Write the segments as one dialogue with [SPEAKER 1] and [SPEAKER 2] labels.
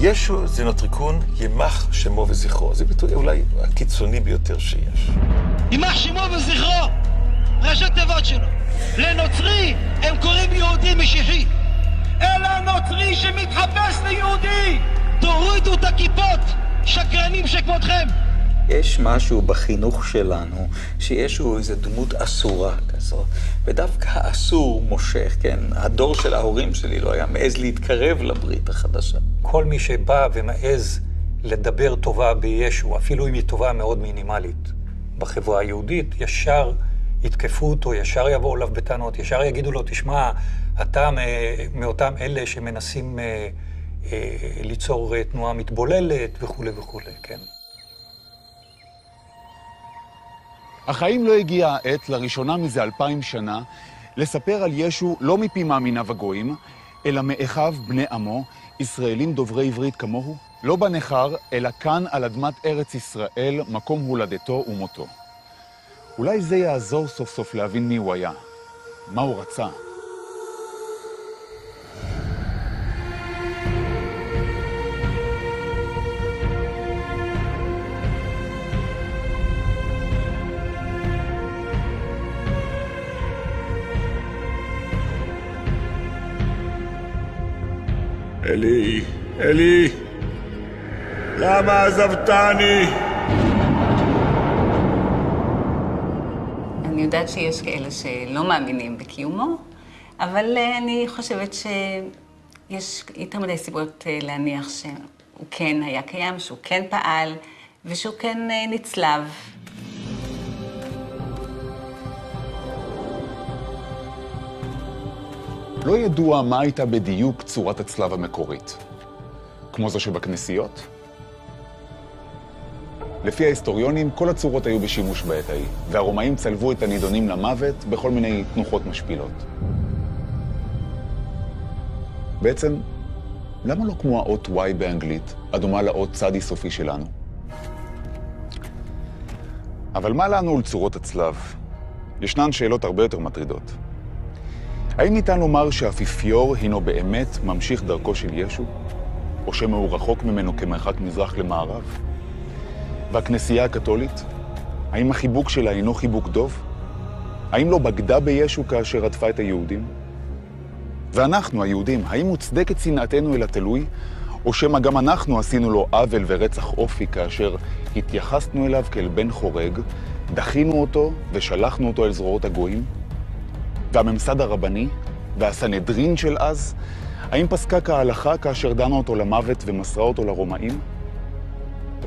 [SPEAKER 1] ישו זה נוטריקון ימח שמו וזכרו. זה ביטוי אולי הקיצוני ביותר שיש.
[SPEAKER 2] ימח שמו וזכרו, ראשי תיבות שלו. לנוצרי הם קוראים יהודי משיחי. אלא נוצרי שמתחפש ליהודי. תורידו את הכיפות, שקרנים שכמותכם.
[SPEAKER 3] יש משהו בחינוך שלנו, שישו איזו דמות אסורה כזאת, ודווקא האסור מושך, כן? הדור של ההורים שלי לא היה מעז להתקרב לברית החדשה.
[SPEAKER 4] כל מי שבא ומעז לדבר טובה בישו, אפילו אם היא טובה מאוד מינימלית, בחברה היהודית, ישר יתקפו אותו, ישר יבואו אליו בטענות, ישר יגידו לו, תשמע, אתה מאותם אלה שמנסים ליצור תנועה מתבוללת וכו' וכו', כן?
[SPEAKER 5] אך האם לא הגיעה העת, לראשונה מזה 2000 שנה, לספר על ישו לא מפי מאמיניו הגויים, אלא מאחיו בני עמו, ישראלים דוברי עברית כמוהו? לא בנחר, אלא כאן על אדמת ארץ ישראל, מקום הולדתו ומותו. אולי זה יעזור סוף סוף להבין מי הוא היה, מה הוא רצה.
[SPEAKER 6] אלי, אלי, למה עזבתני?
[SPEAKER 7] אני יודעת שיש כאלה שלא מאמינים בקיומו, אבל אני חושבת שיש יותר מדי סיבות להניח שהוא כן היה קיים, שהוא כן פעל ושהוא כן נצלב.
[SPEAKER 5] לא ידוע מה הייתה בדיוק צורת הצלב המקורית. כמו זו שבכנסיות? לפי ההיסטוריונים, כל הצורות היו בשימוש בעת ההיא, והרומאים צלבו את הנידונים למוות בכל מיני תנוחות משפילות. בעצם, למה לא כמו האות Y באנגלית, הדומה לאות צדי סופי שלנו? אבל מה לנו לצורות הצלב? ישנן שאלות הרבה יותר מטרידות. האם ניתן לומר שהאפיפיור הינו באמת ממשיך דרכו של ישו? או שמא הוא רחוק ממנו כמרחק מזרח למערב? והכנסייה הקתולית? האם החיבוק שלה הינו חיבוק דוב? האם לא בגדה בישו כאשר רדפה את היהודים? ואנחנו, היהודים, האם מוצדקת שנאתנו אל התלוי? או שמא גם אנחנו עשינו לו עוול ורצח אופי כאשר התייחסנו אליו כאל בן חורג, דחינו אותו ושלחנו אותו אל זרועות הגויים? והממסד הרבני והסנהדרין של אז, האם פסקה כהלכה כאשר דנה אותו למוות ומסרה אותו לרומאים?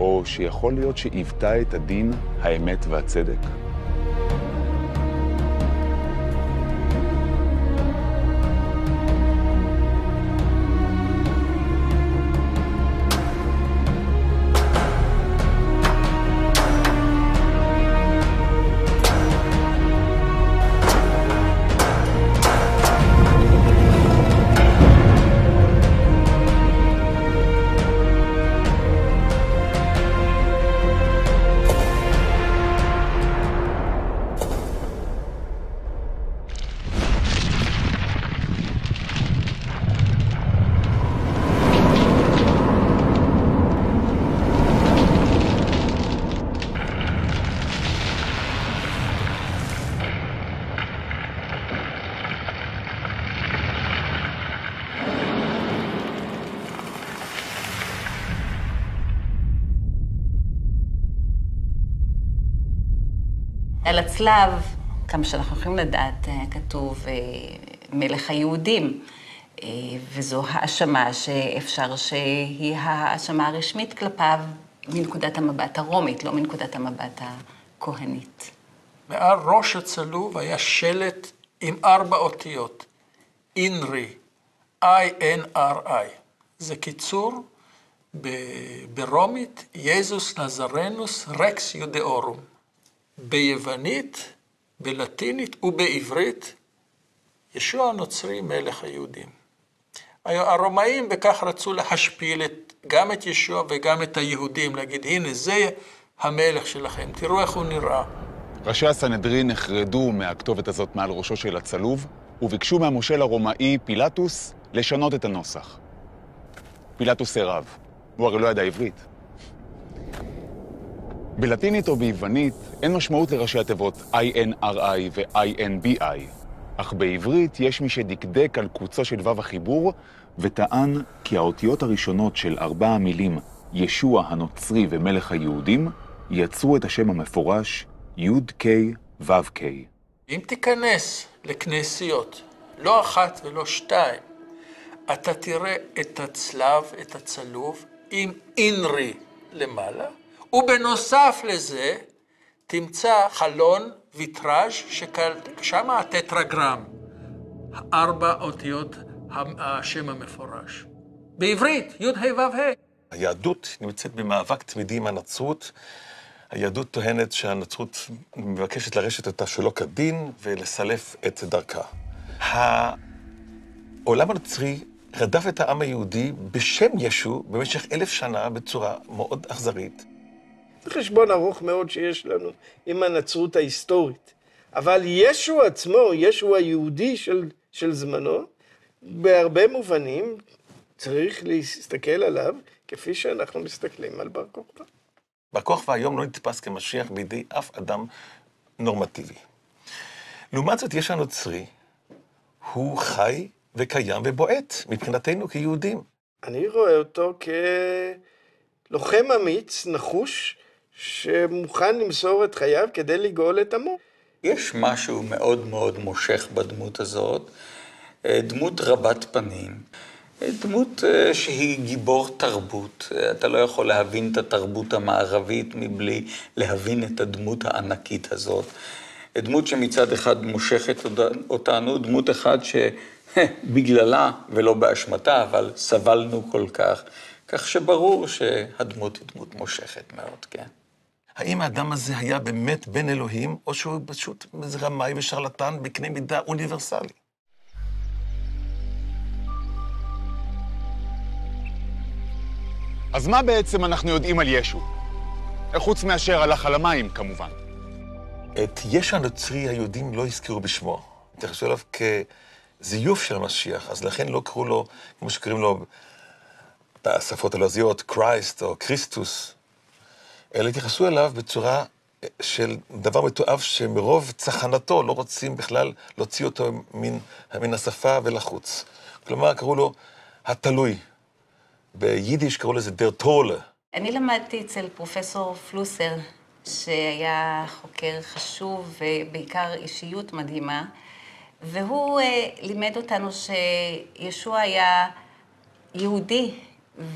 [SPEAKER 5] או שיכול להיות שעיוותה את הדין, האמת והצדק?
[SPEAKER 7] על הצלב, כמה שאנחנו יכולים לדעת, כתוב מלך היהודים, וזו האשמה שאפשר שהיא האשמה הרשמית כלפיו מנקודת המבט הרומית, לא מנקודת המבט הכהנית.
[SPEAKER 8] מעל ראש הצלוב היה שלט עם 4 אותיות, אינרי, I-N-R-I. זה קיצור ברומית, יזוס נזרנוס רקס יודאורום. ביוונית, בלטינית ובעברית, ישוע הנוצרי מלך היהודים. הרומאים בכך רצו להשפיל גם את ישוע וגם את היהודים, להגיד, הנה זה המלך שלכם, תראו איך הוא נראה.
[SPEAKER 5] ראשי הסנהדרין נחרדו מהכתובת הזאת מעל ראשו של הצלוב, וביקשו מהמושל הרומאי פילטוס לשנות את הנוסח. פילטוס סירב. הוא הרי לא ידע עברית. בלטינית או ביוונית אין משמעות לראשי התיבות INRI ו-INBI, אך בעברית יש מי שדקדק על קוצו של וו החיבור וטען כי האותיות הראשונות של 4 המילים ישוע הנוצרי ומלך היהודים יצרו את השם המפורש י'-K ו'-K.
[SPEAKER 8] אם תיכנס לכנסיות, לא אחת ולא 2, אתה תראה את הצלב, את הצלוב, עם אינרי למעלה, ובנוסף לזה תמצא חלון ויטראז' ששם הטטרגרם, 4 אותיות השם המפורש. בעברית, י' ה' ו' ה'.
[SPEAKER 1] היהדות נמצאת במאבק תמידי עם הנצרות. היהדות טוענת שהנצרות מבקשת לרשת אותה שלא כדין ולסלף את דרכה. העולם הנוצרי רדף את העם היהודי בשם ישו במשך 1000 שנה בצורה מאוד אכזרית.
[SPEAKER 9] זה חשבון ארוך מאוד שיש לנו עם הנצרות ההיסטורית. אבל ישו עצמו, ישו היהודי של זמנו, בהרבה מובנים צריך להסתכל עליו כפי שאנחנו מסתכלים על בר כוכבא.
[SPEAKER 1] בר כוכבא היום לא נתפס כמשיח בידי אף אדם נורמטיבי. לעומת זאת, יש הנוצרי, הוא חי וקיים ובועט מבחינתנו כיהודים.
[SPEAKER 9] אני רואה אותו כלוחם אמיץ, נחוש, שמוכן למסור את חייו כדי לגאול את עמו.
[SPEAKER 3] יש משהו מאוד מאוד מושך בדמות הזאת, דמות רבת פנים, דמות שהיא גיבור תרבות. אתה לא יכול להבין את התרבות המערבית מבלי להבין את הדמות הענקית הזאת. דמות שמצד אחד מושכת אותנו, דמות אחד שבגללה ולא באשמתה, אבל סבלנו כל כך, כך שברור שהדמות היא דמות מושכת מאוד, כן.
[SPEAKER 1] האם האדם הזה היה באמת בן אלוהים, או שהוא פשוט רמאי ושרלטן בקנה מידה אוניברסלי?
[SPEAKER 5] אז מה בעצם אנחנו יודעים על ישו? חוץ מאשר הלך על המים, כמובן.
[SPEAKER 1] את ישו הנוצרי היהודים לא הזכירו בשמו. התייחסו אליו כזיוף של המשיח, אז לכן לא קראו לו, כמו שקוראים לו בשפות הלועזיות, קרייסט או קריסטוס, אלא התייחסו אליו בצורה של דבר מתואב שמרוב צחנתו לא רוצים בכלל להוציא אותו מן השפה ולחוץ. כלומר, קראו לו התלוי. ביידיש קראו לזה דר טולה.
[SPEAKER 7] אני למדתי אצל פרופסור פלוסר, שהיה חוקר חשוב ובעיקר אישיות מדהימה, והוא לימד אותנו שישוע היה יהודי,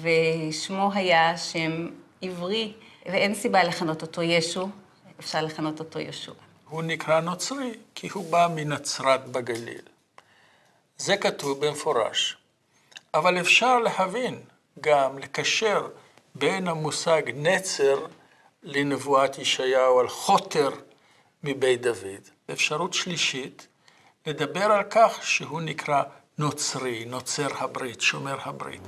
[SPEAKER 7] ושמו היה שם עברי, ואין סיבה לכנות אותו ישו, אפשר לכנות אותו ישוע.
[SPEAKER 8] הוא נקרא נוצרי כי הוא בא מנצרת בגליל. זה כתוב במפורש. אבל אפשר להבין, גם לקשר בין המושג נצר לנבואת ישעיהו על חוטר מבית דוד. אפשרות שלישית, לדבר על כך שהוא נקרא נוצרי, נוצר הברית, שומר הברית.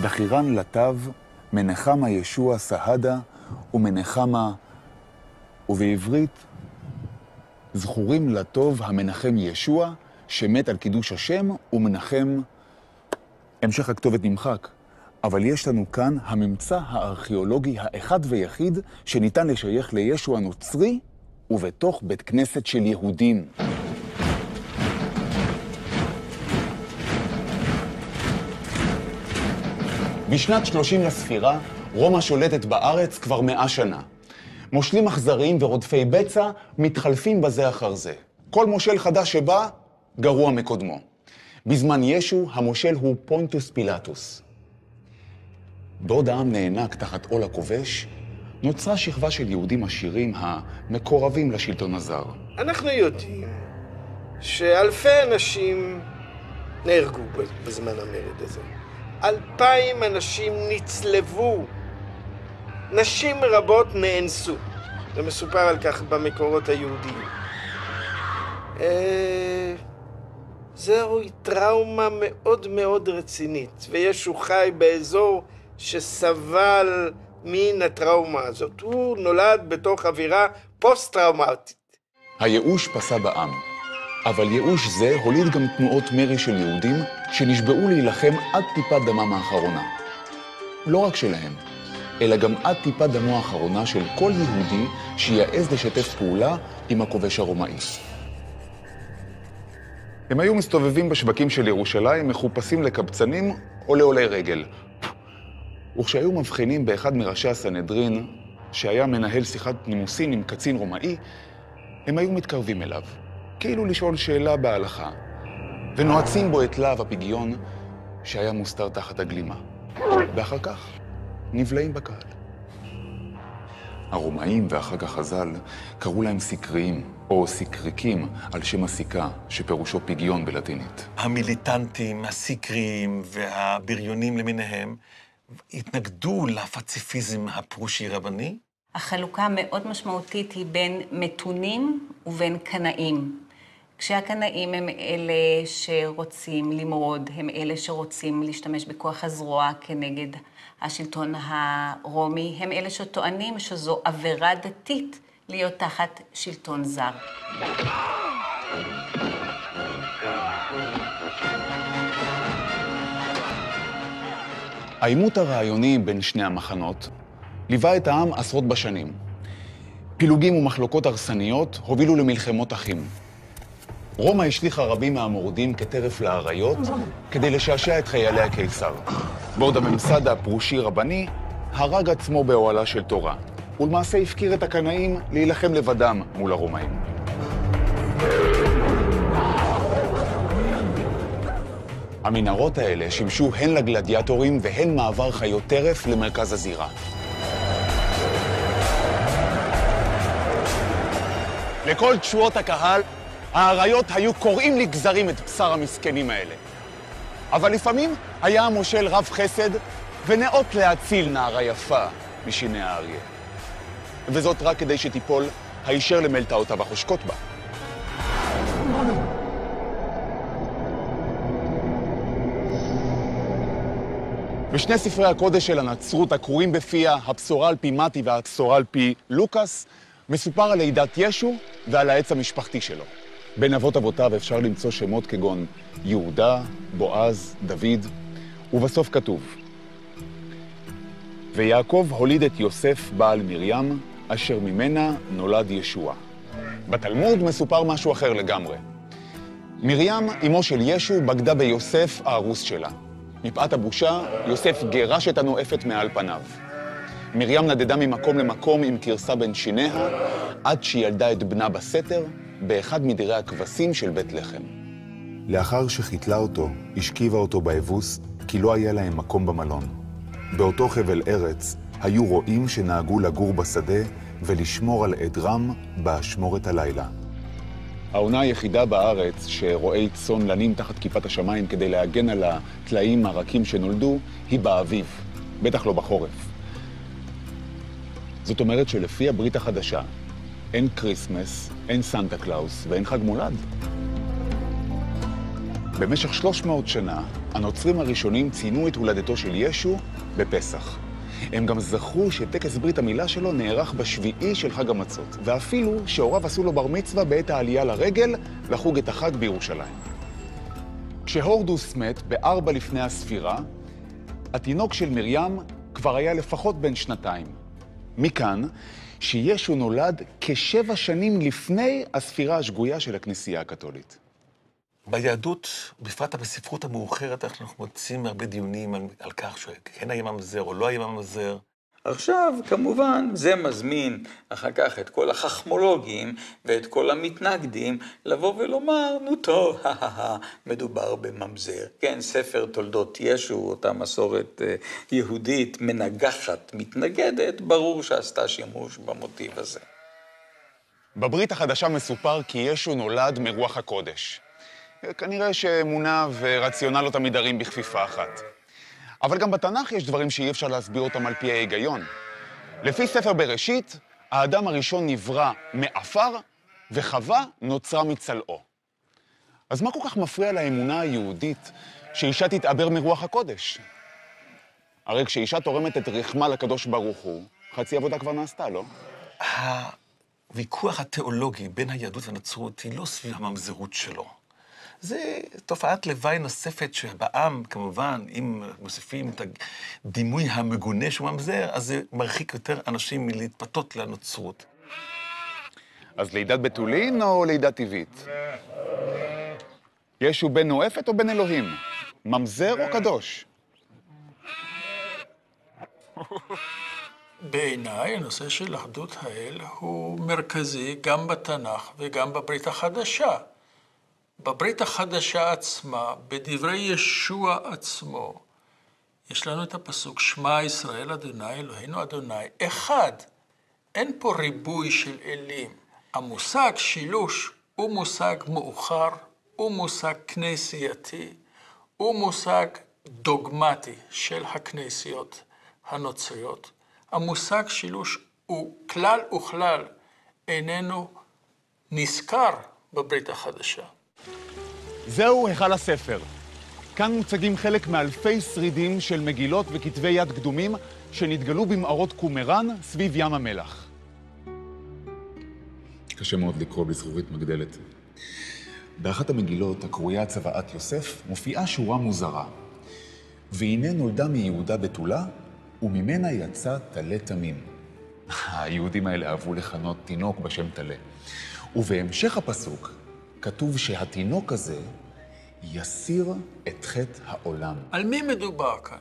[SPEAKER 5] דחירן לטב, מנחמה ישוע סהדה ומנחמה, ובעברית זכורים לטוב המנחם ישוע, שמת על קידוש השם, ומנחם, המשך הכתובת נמחק. אבל יש לנו כאן הממצא הארכיאולוגי האחד ויחיד שניתן לשייך לישוע נוצרי, ובתוך בית כנסת של יהודים. בשנת 30 לספירה, רומא שולטת בארץ כבר 100 שנה. מושלים אכזריים ורודפי בצע מתחלפים בזה אחר זה. כל מושל חדש שבא, גרוע מקודמו. בזמן ישו, המושל הוא פונטיוס פילטוס. בעוד העם נאנק תחת עול הכובש, נוצרה שכבה של יהודים עשירים המקורבים לשלטון הזר.
[SPEAKER 9] אנחנו יודעים שאלפי אנשים נהרגו בזמן המרד הזה. 2,000 אנשים נצלבו נשים רבות נאנסו. זה מסופר על כך במקורות היהודיים. זוהי טראומה מאוד מאוד רצינית, וישו חי באזור שסבל מן הטראומה הזאת. הוא נולד בתוך אווירה פוסט-טראומטית.
[SPEAKER 5] הייאוש פסע בעם, אבל ייאוש זה הוליד גם תנועות מרי של יהודים שנשבעו להילחם עד טיפת דמם האחרונה. לא רק שלהם, אלא גם עד טיפת דמו האחרונה של כל יהודי שיעז לשתף פעולה עם הכובש הרומאי. הם היו מסתובבים בשווקים של ירושלים, מחופשים לקבצנים או לעולי רגל. וכשהיו מבחינים באחד מראשי הסנהדרין, שהיה מנהל שיחת נימוסין עם קצין רומאי, הם היו מתקרבים אליו, כאילו לשאול שאלה בהלכה, ונועצים בו את להב הפגיון שהיה מוסתר תחת הגלימה. ואחר כך נבלעים בקהל. הרומאים ואחר כך חז"ל קראו להם סיקריים או סיקריקים על שם הסיכה שפירושו פגיון בלטינית.
[SPEAKER 1] המיליטנטים, הסיקריים והבריונים למיניהם התנגדו לפציפיזם הפרושי רבני.
[SPEAKER 7] החלוקה מאוד משמעותית היא בין מתונים ובין קנאים. כשהקנאים הם אלה שרוצים למרוד, הם אלה שרוצים להשתמש בכוח הזרוע כנגד השלטון הרומי, הם אלה שטוענים שזו עבירה דתית להיות תחת שלטון זר.
[SPEAKER 5] העימות הרעיוני בין שני המחנות ליווה את העם עשרות בשנים. פילוגים ומחלוקות הרסניות הובילו למלחמות אחים. רומא השליחה רבים מהמורדים כטרף לאריות כדי לשעשע את חיילי הקיסר, בעוד הממסד הפרושי רבני הרג עצמו באוהלה של תורה, ולמעשה הפקיר את הקנאים להילחם לבדם מול הרומאים. המנהרות האלה שימשו הן לגלדיאטורים והן מעבר חיות טרף למרכז הזירה. לכל תשואות הקהל, האריות היו קוראים לגזרים את בשר המסכנים האלה. אבל לפעמים היה המושל רב חסד ונאות להציל נערה יפה משיני האריה. וזאת רק כדי שתיפול הישר למלטעותיו החושקות בה. בשני ספרי הקודש של הנצרות הקרויים בפיה, הבשורה על פי מתי והבשורה על פי לוקאס, מסופר על לידת ישו ועל העץ המשפחתי שלו. בין אבות אבותיו אפשר למצוא שמות כגון יהודה, בועז, דוד, ובסוף כתוב: ויעקב הוליד את יוסף בעל מרים, אשר ממנה נולד ישוע. בתלמוד מסופר משהו אחר לגמרי. מרים, אמו של ישו, בגדה ביוסף הארוס שלה. מפאת הבושה, יוסף גירש את הנואפת מעל פניו. מרים נדדה ממקום למקום עם קרסה בין שיניה, עד שהיא ילדה את בנה בסתר, באחד מדירי הכבשים של בית לחם.
[SPEAKER 10] לאחר שחיתלה אותו, השכיבה אותו באבוס, כי לא היה להם מקום במלון. באותו חבל ארץ היו רועים שנהגו לגור בשדה ולשמור על עדרם באשמורת הלילה.
[SPEAKER 5] העונה היחידה בארץ שרועי צאן לנים תחת כיפת השמיים כדי להגן על הטלאים הרכים שנולדו היא באביב, בטח לא בחורף. זאת אומרת שלפי הברית החדשה אין קריסמס, אין סנטה קלאוס ואין חג מולד. במשך 300 שנה הנוצרים הראשונים ציינו את הולדתו של ישו בפסח. הם גם זכרו שטקס ברית המילה שלו נערך בשביעי של חג המצות, ואפילו שהוריו עשו לו בר מצווה בעת העלייה לרגל לחוג את החג בירושלים. כשהורדוס מת ב4 לפני הספירה, התינוק של מרים כבר היה לפחות בן 2. מכאן שישו נולד כ7 שנים לפני הספירה השגויה של הכנסייה הקתולית.
[SPEAKER 1] ביהדות, בפרט בספרות המאוחרת, אנחנו מוצאים הרבה דיונים על כך שכן היה ממזר או לא היה ממזר.
[SPEAKER 3] עכשיו, כמובן, זה מזמין אחר כך את כל החכמולוגים ואת כל המתנגדים לבוא ולומר, נו טוב, מדובר בממזר. כן, ספר תולדות ישו, אותה מסורת יהודית מנגחת, מתנגדת, ברור שעשתה שימוש במוטיב הזה.
[SPEAKER 5] בברית החדשה מסופר כי ישו נולד מרוח הקודש. כנראה שאמונה ורציונל לא תמיד ערים בכפיפה אחת. אבל גם בתנ"ך יש דברים שאי אפשר להסביר אותם על פי ההיגיון. לפי ספר בראשית, האדם הראשון נברא מעפר, וחווה נוצרה מצלעו. אז מה כל כך מפריע לאמונה היהודית שאישה תתעבר מרוח הקודש? הרי כשאישה תורמת את רחמה לקדוש ברוך הוא, חצי עבודה כבר נעשתה, לא?
[SPEAKER 1] הוויכוח התיאולוגי בין היהדות והנצרות היא לא סביב הממזרות שלו. זה תופעת לוואי נוספת שבעם, כמובן, אם מוסיפים את הדימוי המגונה שהוא ממזר, אז זה מרחיק יותר אנשים מלהתפתות לנצרות.
[SPEAKER 5] אז לידת בתולין או לידת טבעית? ישו בן נואפת או בן אלוהים? ממזר או קדוש?
[SPEAKER 8] בעיניי, הנושא של אחדות האל הוא מרכזי גם בתנ"ך וגם בברית החדשה. בברית החדשה עצמה, בדברי ישוע עצמו, יש לנו את הפסוק, שמע ישראל אדוני אלוהינו אדוני אחד. אין פה ריבוי של אלים. המושג שילוש הוא מושג מאוחר, הוא מושג כנסייתי, הוא מושג דוגמטי של הכנסיות הנוצריות. המושג שילוש הוא כלל וכלל איננו נזכר בברית החדשה.
[SPEAKER 5] זהו היכל הספר. כאן מוצגים חלק מאלפי שרידים של מגילות וכתבי יד קדומים שנתגלו במערות קומראן סביב ים המלח. קשה מאוד לקרוא בזכורית מגדלת. באחת המגילות, הקרויה צוואת יוסף, מופיעה שורה מוזרה. והנה נולדה מיהודה בתולה, וממנה יצא תלה תמים. היהודים האלה אהבו לכנות תינוק בשם תלה. ובהמשך הפסוק כתוב שהתינוק הזה יסיר את חטא העולם.
[SPEAKER 8] על מי מדובר כאן?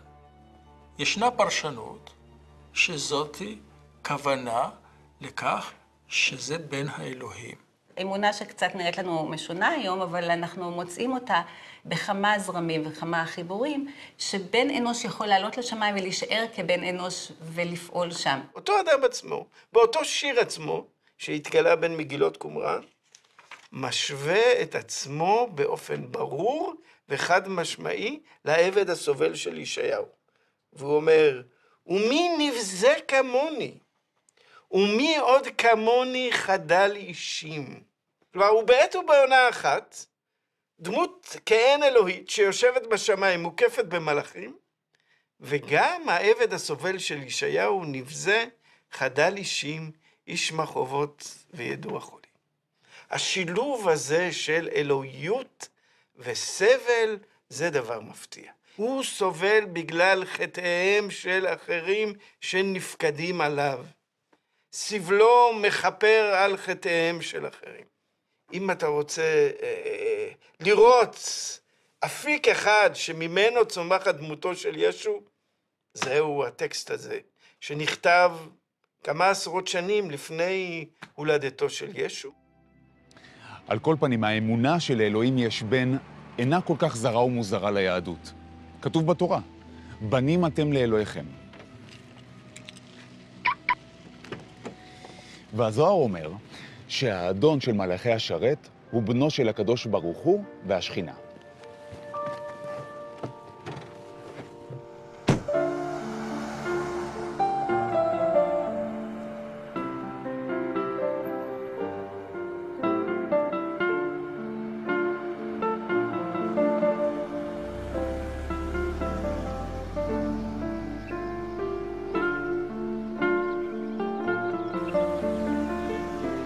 [SPEAKER 8] ישנה פרשנות שזאתי כוונה לכך שזה בן האלוהים.
[SPEAKER 7] אמונה שקצת נראית לנו משונה היום, אבל אנחנו מוצאים אותה בכמה זרמים וכמה חיבורים, שבן אנוש יכול לעלות לשמיים ולהישאר כבן אנוש ולפעול שם.
[SPEAKER 9] אותו אדם עצמו, באותו שיר עצמו, שהתגלה בין מגילות קומראן, משווה את עצמו באופן ברור וחד משמעי לעבד הסובל של ישעיהו. והוא אומר, ומי נבזה כמוני? ומי עוד כמוני חדל אישים? כלומר, הוא בעת ובעונה אחת, דמות כעין אלוהית שיושבת בשמיים, מוקפת במלאכים, וגם העבד הסובל של ישעיהו נבזה, חדל אישים, איש מחובות וידוע חולי. השילוב הזה של אלוהיות וסבל זה דבר מפתיע. הוא סובל בגלל חטאיהם של אחרים שנפקדים עליו. סבלו מכפר על חטאיהם של אחרים. אם אתה רוצה לראות אפיק אחד שממנו צומחת דמותו של ישו, זהו הטקסט הזה, שנכתב כמה עשרות שנים לפני הולדתו של ישו.
[SPEAKER 5] על כל פנים, האמונה של אלוהים יש בן אינה כל כך זרה ומוזרה ליהדות. כתוב בתורה, בנים אתם לאלוהיכם. והזוהר אומר שהאדון של מלאכי השרת הוא בנו של הקדוש ברוך הוא והשכינה.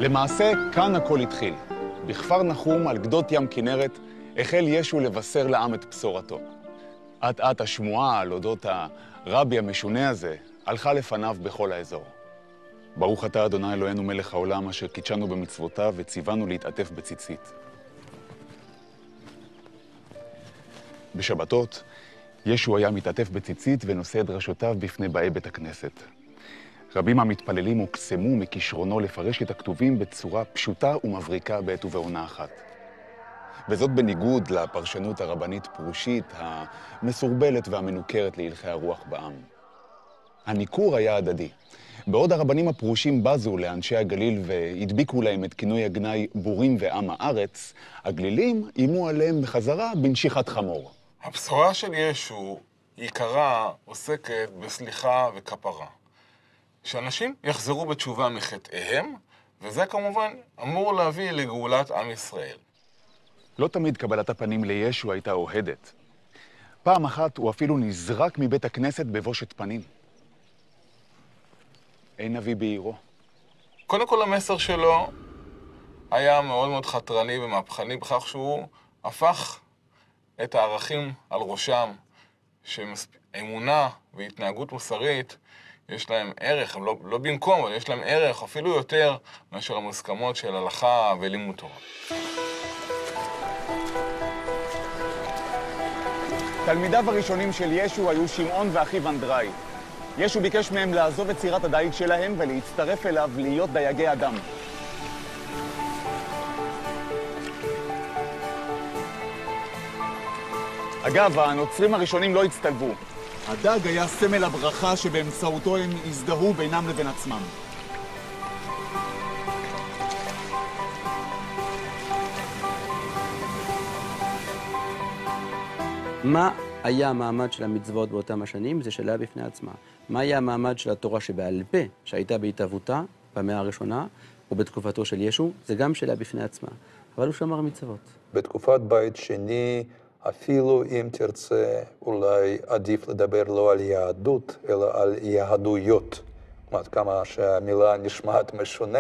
[SPEAKER 5] למעשה, כאן הכל התחיל. בכפר נחום, על גדות ים כנרת, החל ישו לבשר לעם את בשורתו. אט-אט השמועה על אודות הרבי המשונה הזה הלכה לפניו בכל האזור. ברוך אתה אדוני אלוהינו מלך העולם, אשר קידשנו במצוותיו וציוונו להתעטף בציצית. בשבתות, ישו היה מתעטף בציצית ונושא את דרשותיו בפני באי בית הכנסת. רבים מהמתפללים הוקסמו מכישרונו לפרש את הכתובים בצורה פשוטה ומבריקה בעת ובעונה אחת. וזאת בניגוד לפרשנות הרבנית פרושית המסורבלת והמנוכרת להלכי הרוח בעם. הניכור היה הדדי. בעוד הרבנים הפרושים בזו לאנשי הגליל והדביקו להם את כינוי הגנאי בורים ועם הארץ, הגלילים אימו עליהם בחזרה בנשיכת חמור.
[SPEAKER 11] הבשורה של ישו עיקרה עוסקת בסליחה וכפרה. שאנשים יחזרו בתשובה מחטאיהם, וזה כמובן אמור להביא לגאולת עם ישראל.
[SPEAKER 5] לא תמיד קבלת הפנים לישו הייתה אוהדת. פעם אחת הוא אפילו נזרק מבית הכנסת בבושת פנים. אין נביא בעירו.
[SPEAKER 11] קודם כל המסר שלו היה מאוד מאוד חתרני ומהפכני בכך שהוא הפך את הערכים על ראשם, שאמונה והתנהגות מוסרית יש להם ערך, הם לא במקום, אבל יש להם ערך אפילו יותר מאשר המוסכמות של הלכה ולימוד תורה.
[SPEAKER 5] תלמידיו הראשונים של ישו היו שמעון ואחיו אנדראי. ישו ביקש מהם לעזוב את סירת הדייג שלהם ולהצטרף אליו להיות דייגי אדם. אגב, הנוצרים הראשונים לא הצטלבו. הדג היה סמל הברכה שבאמצעותו הם הזדהו בינם לבין עצמם.
[SPEAKER 12] מה היה המעמד של המצוות באותם השנים? זה שאלה בפני עצמה. מה היה המעמד של התורה שבעל פה, שהייתה בהתהוותה במאה הראשונה, ובתקופתו של ישו? זה גם שאלה בפני עצמה. אבל הוא שמר מצוות.
[SPEAKER 13] בתקופת בית שני, אפילו אם תרצה, אולי עדיף לדבר לא על יהדות, אלא על יהדויות. כלומר, כמה שהמילה נשמעת משונה,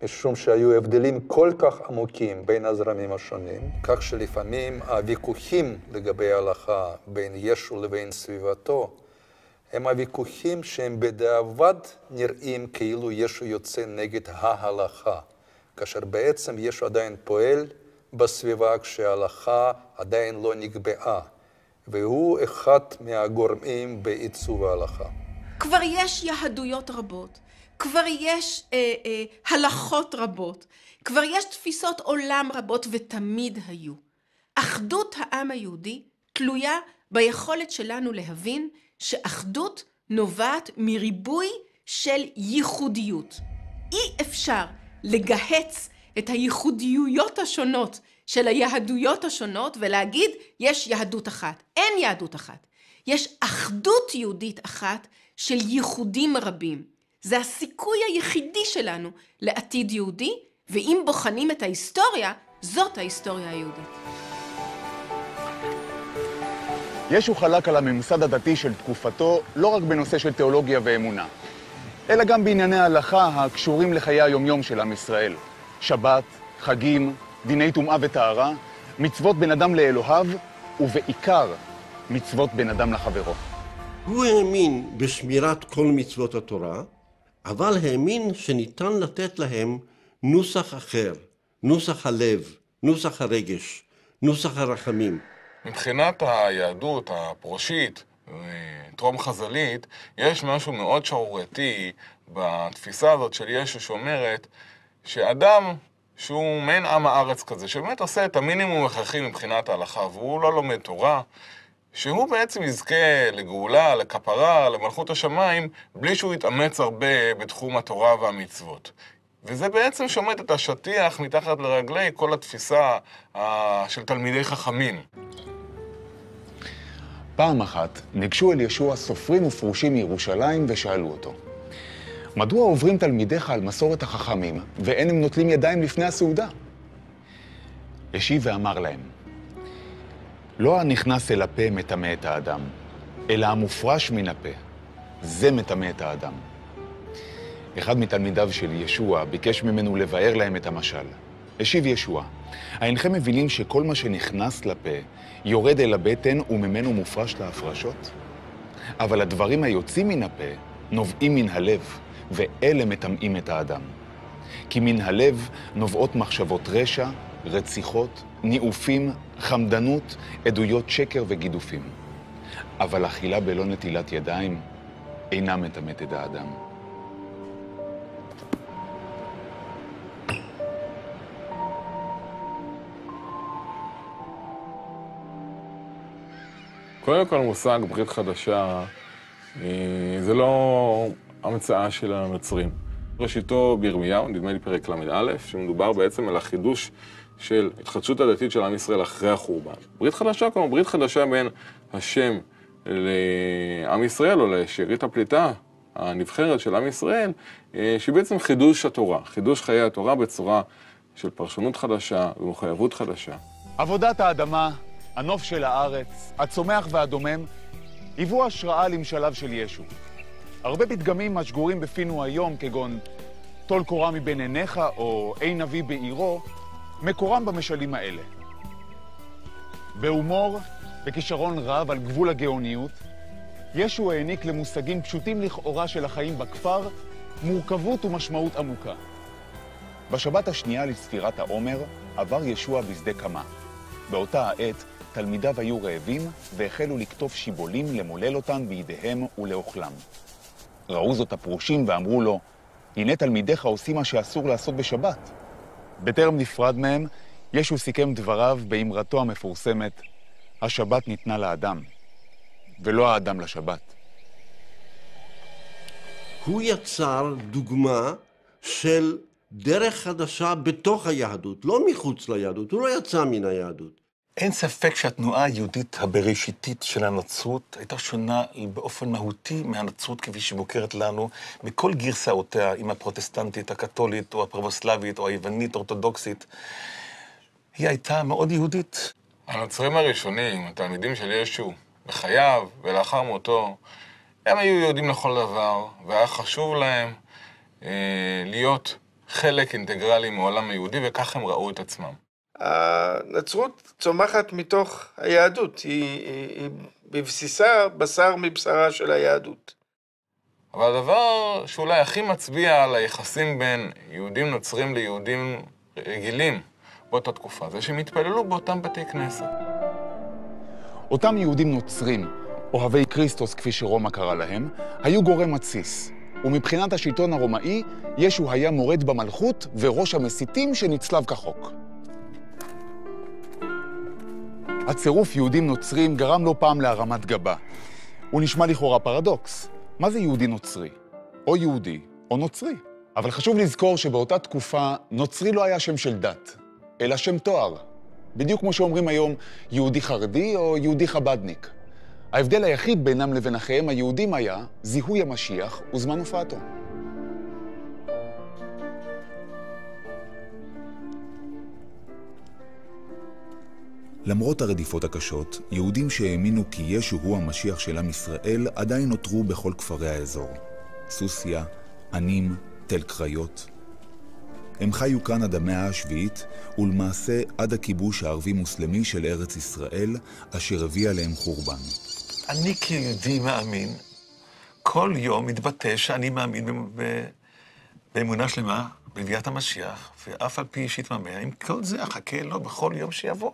[SPEAKER 13] משום שהיו הבדלים כל כך עמוקים בין הזרמים השונים, כך שלפעמים הוויכוחים לגבי ההלכה בין ישו לבין סביבתו, הם הוויכוחים שהם בדיעבד נראים כאילו ישו יוצא נגד ההלכה, כאשר בעצם ישו עדיין פועל בסביבה כשההלכה עדיין לא נקבעה, והוא אחד מהגורמים בעיצוב ההלכה.
[SPEAKER 14] כבר יש יהדויות רבות, כבר יש הלכות רבות, כבר יש תפיסות עולם רבות ותמיד היו. אחדות העם היהודי תלויה ביכולת שלנו להבין שאחדות נובעת מריבוי של ייחודיות. אי אפשר לגהץ את הייחודיויות השונות של היהדויות השונות ולהגיד יש יהדות אחת. אין יהדות אחת. יש אחדות יהודית אחת של ייחודים רבים. זה הסיכוי היחידי שלנו לעתיד יהודי, ואם בוחנים את ההיסטוריה, זאת ההיסטוריה היהודית.
[SPEAKER 5] ישו חלק על הממסד הדתי של תקופתו לא רק בנושא של תיאולוגיה ואמונה, אלא גם בענייני ההלכה הקשורים לחיי היומיום של עם ישראל. שבת, חגים, דיני טומאה וטהרה, מצוות בין אדם לאלוהיו, ובעיקר מצוות בין אדם לחברו.
[SPEAKER 15] הוא האמין בשמירת כל מצוות התורה, אבל האמין שניתן לתת להם נוסח אחר, נוסח הלב, נוסח הרגש, נוסח הרחמים.
[SPEAKER 11] מבחינת היהדות הפרושית וטרום חז"לית, יש משהו מאוד שערורייתי בתפיסה הזאת של ישו שאומרת שאדם שהוא מעין עם הארץ כזה, שבאמת עושה את המינימום הכרחי מבחינת ההלכה, והוא לא לומד תורה, שהוא בעצם יזכה לגאולה, לכפרה, למלכות השמיים, בלי שהוא יתאמץ הרבה בתחום התורה והמצוות. וזה בעצם שומט את השטיח מתחת לרגלי כל התפיסה של תלמידי חכמים.
[SPEAKER 5] פעם אחת ניגשו אל ישוע סופרים ופרושים מירושלים ושאלו אותו, מדוע עוברים תלמידיך על מסורת החכמים ואין הם נוטלים ידיים לפני הסעודה? השיב ואמר להם, לא הנכנס אל הפה מטמא את האדם, אלא המופרש מן הפה, זה מטמא את האדם. אחד מתלמידיו של ישוע ביקש ממנו לבאר להם את המשל. השיב ישוע, אינכם מבינים שכל מה שנכנס לפה יורד אל הבטן וממנו מופרש להפרשות? אבל הדברים היוצאים מן הפה נובעים מן הלב, ואלה מטמאים את האדם. כי מן הלב נובעות מחשבות רשע, רציחות, ניאופים, חמדנות, עדויות שקר וגידופים. אבל אכילה בלא נטילת ידיים אינה מטמאת את האדם.
[SPEAKER 11] קודם כל המושג ברית חדשה זה לא המצאה של הנוצרים. ראשיתו בירמיהו, נדמה לי פרק ל"א, שמדובר בעצם על החידוש של התחדשות הדתית של עם ישראל אחרי החורבן. ברית חדשה, כמו ברית חדשה בין השם לעם ישראל או לשארית הפליטה, הנבחרת של עם ישראל, שהיא בעצם חידוש התורה, חידוש חיי התורה בצורה של פרשנות חדשה ומחויבות חדשה.
[SPEAKER 5] עבודת האדמה, הנוף של הארץ, הצומח והדומם, היוו השראה למשליו של ישו. הרבה פתגמים השגורים בפינו היום, כגון טול קורה מבין עיניך או אין נביא בעירו, מקורם במשלים האלה. בהומור, בכישרון רב על גבול הגאוניות, ישו העניק למושגים פשוטים לכאורה של החיים בכפר מורכבות ומשמעות עמוקה. בשבת השנייה לספירת העומר עבר ישוע בשדה קמה. באותה העת תלמידיו היו רעבים והחלו לקטוף שיבולים למולל אותן בידיהם ולאוכלם. ראו זאת הפרושים ואמרו לו, הנה תלמידיך עושים מה שאסור לעשות בשבת. בטרם נפרד מהם, ישו סיכם דבריו באמרתו המפורסמת, השבת ניתנה לאדם, ולא האדם לשבת.
[SPEAKER 15] הוא יצר דוגמה של דרך חדשה בתוך היהדות, לא מחוץ ליהדות, הוא לא יצא מן היהדות.
[SPEAKER 1] אין ספק שהתנועה היהודית הבראשיתית של הנצרות הייתה שונה באופן מהותי מהנצרות כפי שמוכרת לנו, מכל גרסאותיה, אם הפרוטסטנטית, הקתולית, או הפרבוסלבית, או היוונית, אורתודוקסית. היא הייתה מאוד יהודית.
[SPEAKER 11] הנוצרים הראשונים, התלמידים של ישו, בחייו ולאחר מותו, הם היו יהודים לכל דבר, והיה חשוב להם להיות חלק אינטגרלי מעולם היהודי, וכך הם ראו את עצמם.
[SPEAKER 9] הנצרות צומחת מתוך היהדות, היא בבסיסה בשר מבשרה של היהדות.
[SPEAKER 11] אבל הדבר שאולי הכי מצביע על היחסים בין יהודים נוצרים ליהודים רגילים באותה תקופה, זה שהם התפללו באותם בתי כנסת.
[SPEAKER 5] אותם יהודים נוצרים, אוהבי קריסטוס כפי שרומא קרא להם, היו גורם מתסיס. ומבחינת השלטון הרומאי, ישו היה מורד במלכות וראש המסיתים שנצלב כחוק. הצירוף יהודים נוצרים גרם לא פעם להרמת גבה. הוא נשמע לכאורה פרדוקס. מה זה יהודי נוצרי? או יהודי או נוצרי. אבל חשוב לזכור שבאותה תקופה נוצרי לא היה שם של דת, אלא שם תואר. בדיוק כמו שאומרים היום יהודי חרדי או יהודי חבדניק. ההבדל היחיד בינם לבין אחיהם היהודים היה זיהוי המשיח וזמן הופעתו.
[SPEAKER 10] למרות הרדיפות הקשות, יהודים שהאמינו כי ישו הוא המשיח של עם ישראל עדיין נותרו בכל כפרי האזור. סוסיה, ענים, תל קריות. הם חיו כאן עד המאה השביעית, ולמעשה עד הכיבוש הערבי-מוסלמי של ארץ ישראל, אשר הביא עליהם חורבן.
[SPEAKER 1] אני כיהודי מאמין, כל יום מתבטא שאני מאמין באמונה שלמה, בביאת המשיח, ואף על פי שיתממע, עם כל זה אחכה לו בכל יום שיבוא.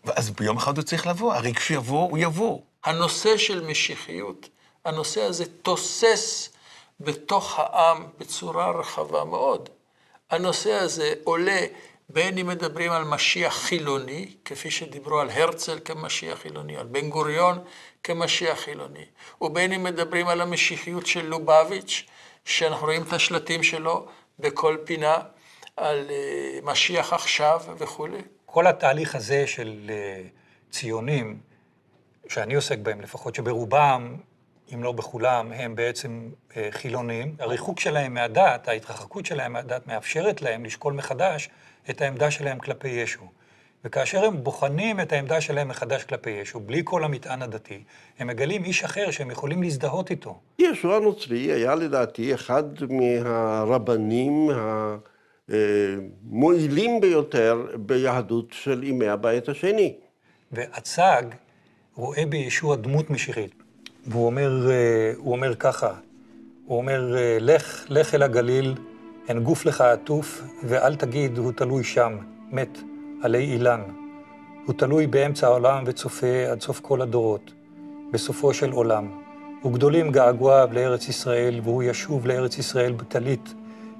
[SPEAKER 1] ואז ביום אחד הוא צריך לבוא, הרי כשיבוא, הוא יבוא.
[SPEAKER 8] הנושא של משיחיות, הנושא הזה תוסס בתוך העם בצורה רחבה מאוד. הנושא הזה עולה בין אם מדברים על משיח חילוני, כפי שדיברו על הרצל כמשיח חילוני, על בן גוריון כמשיח חילוני, ובין אם מדברים על המשיחיות של לובביץ', שאנחנו רואים את השלטים שלו בכל פינה, על משיח עכשיו וכו'.
[SPEAKER 4] כל התהליך הזה של ציונים, שאני עוסק בהם לפחות, שברובם, אם לא בכולם, הם בעצם חילונים. הריחוק שלהם מהדת, ההתרחקות שלהם מהדת, מאפשרת להם לשקול מחדש את העמדה שלהם כלפי ישו. וכאשר הם בוחנים את העמדה שלהם מחדש כלפי ישו, בלי כל המטען הדתי, הם מגלים איש אחר שהם יכולים להזדהות איתו.
[SPEAKER 15] ישו הנוצרי היה לדעתי אחד מהרבנים המועילים ביותר ביהדות של ימי הבית השני.
[SPEAKER 4] והצג רואה בישוע דמות משיחית. והוא אומר ככה, הוא אומר, לך אל הגליל, אין גוף לך עטוף, ואל תגיד, הוא תלוי שם, מת, עלי אילן. הוא תלוי באמצע העולם וצופה עד סוף כל הדורות, בסופו של עולם. וגדולים געגועיו לארץ ישראל, והוא ישוב לארץ ישראל בטלית,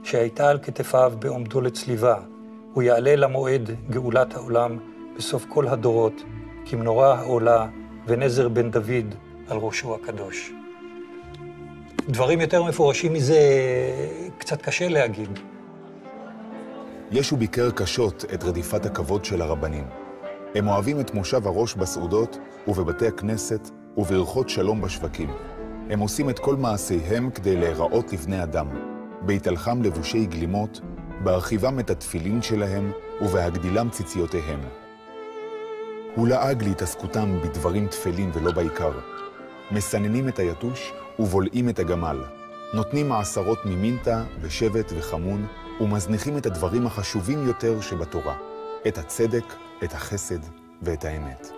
[SPEAKER 4] שהייתה על כתפיו בעומדו לצליבה. הוא יעלה למועד גאולת העולם בסוף כל הדורות, כמנורה העולה ונזר בן דוד על ראשו הקדוש. דברים יותר מפורשים מזה קצת קשה להגיד.
[SPEAKER 10] ישו ביקר קשות את רדיפת הכבוד של הרבנים. הם אוהבים את מושב הראש בסעודות ובבתי הכנסת וברכות שלום בשווקים. הם עושים את כל מעשיהם כדי להיראות לבני אדם, בהתהלכם לבושי גלימות, בהרחיבם את התפילין שלהם ובהגדילם ציציותיהם. הוא לעג להתעסקותם בדברים תפלים ולא בעיקר. מסננים את היתוש ובולעים את הגמל. נותנים מעשרות ממינטה ושבט וחמון ומזניחים את הדברים החשובים יותר שבתורה, את הצדק, את החסד ואת האמת.